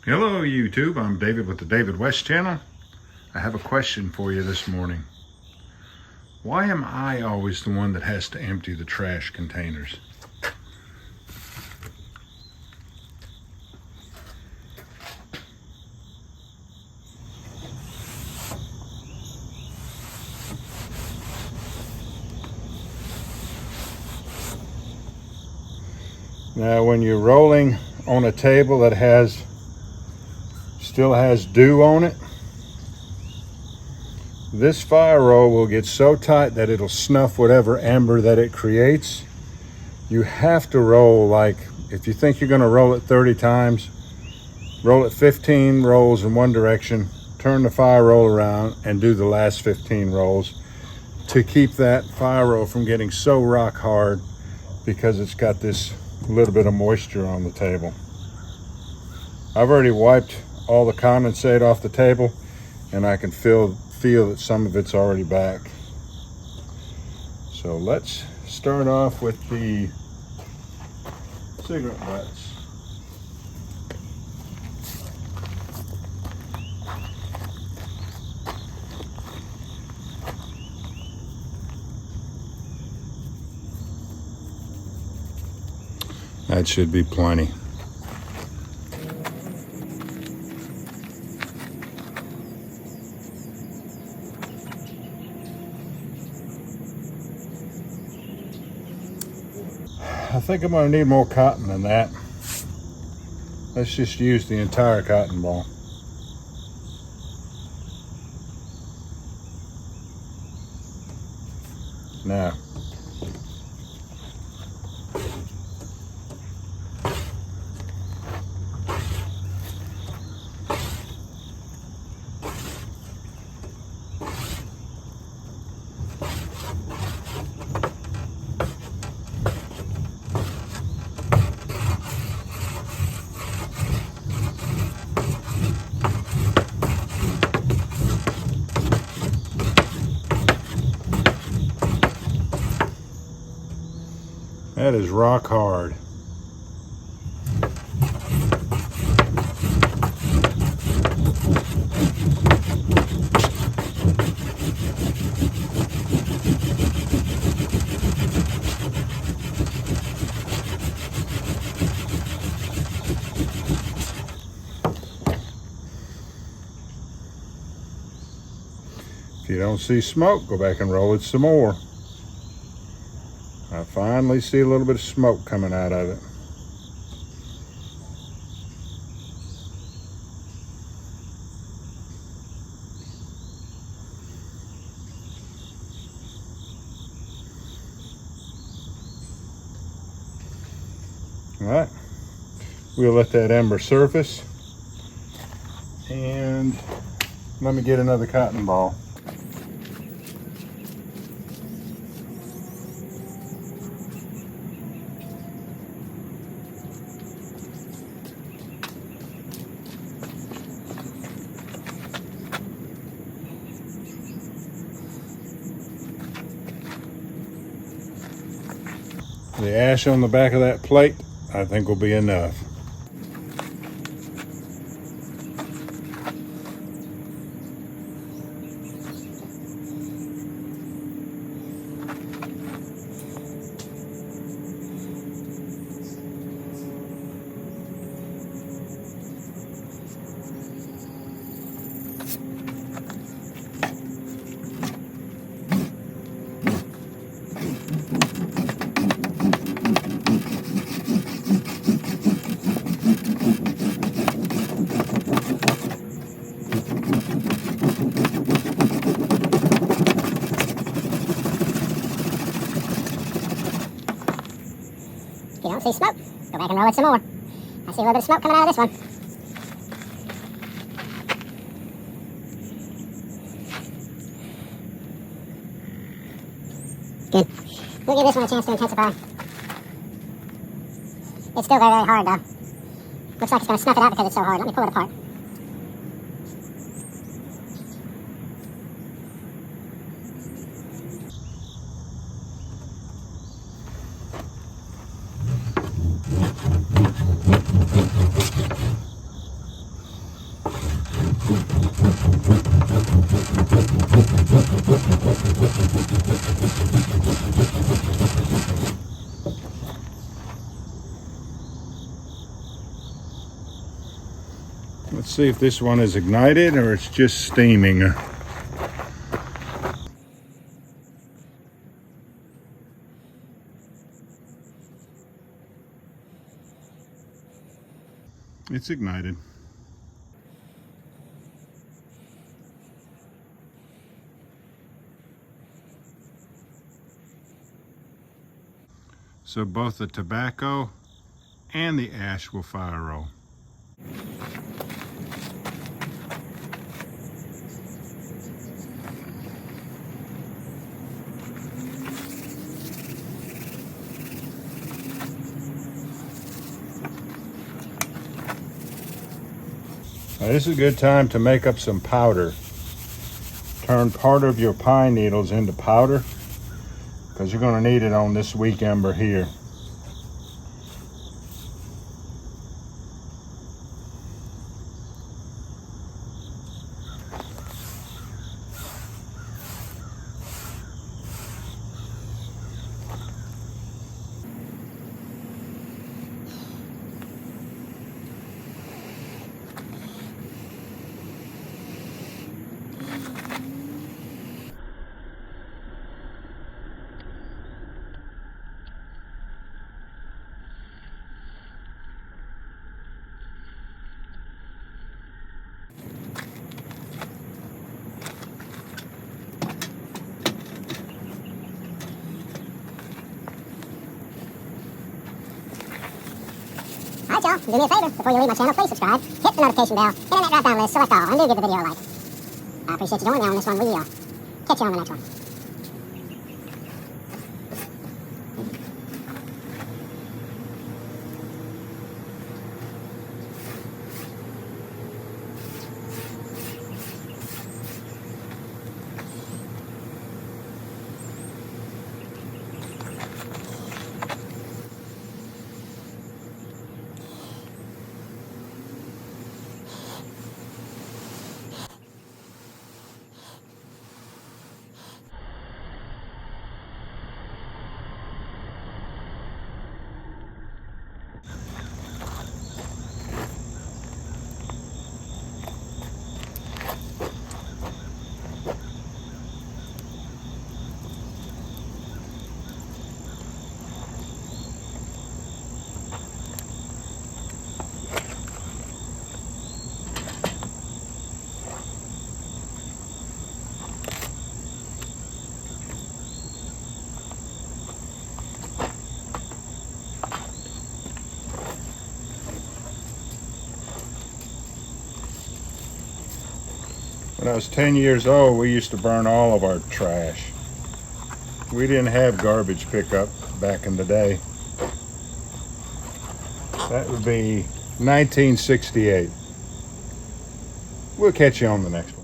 Hello YouTube, I'm David with the David West channel. I have a question for you this morning. Why am I always the one that has to empty the trash containers? Now when you're rolling on a table that still has dew on it, this fire roll will get so tight that it'll snuff whatever amber that it creates. You have to roll, like, if you think you're going to roll it 30 times, roll it 15 rolls in one direction, turn the fire roll around and do the last 15 rolls to keep that fire roll from getting so rock hard, because it's got this little bit of moisture on the table. I've already wiped all the condensate off the table and I can feel that some of it's already back. So let's start off with the cigarette butts. That should be plenty. I think I'm going to need more cotton than that. Let's just use the entire cotton ball. Now, that is rock hard. If you don't see smoke, go back and roll it some more. I finally see a little bit of smoke coming out of it. All right, we'll let that ember surface, and let me get another cotton ball. The ash on the back of that plate, I think, will be enough. If you don't see smoke, go back and roll it some more. I see a little bit of smoke coming out of this one. Good. We'll give this one a chance to intensify. It's still very, very hard though. Looks like it's going to snuff it out because it's so hard. Let me pull it apart. Let's see if this one is ignited or it's just steaming. It's ignited. So both the tobacco and the ash will fire roll. Now this is a good time to make up some powder. Turn part of your pine needles into powder because you're going to need it on this weak ember here. Alright y'all, do me a favor, before you leave my channel, please subscribe, hit the notification bell, hit on that drop down list, select all, and do give the video a like. I appreciate you joining me on this one. We'll catch you on the next one. When I was 10 years old, we used to burn all of our trash. We didn't have garbage pickup back in the day. That would be 1968. We'll catch you on the next one.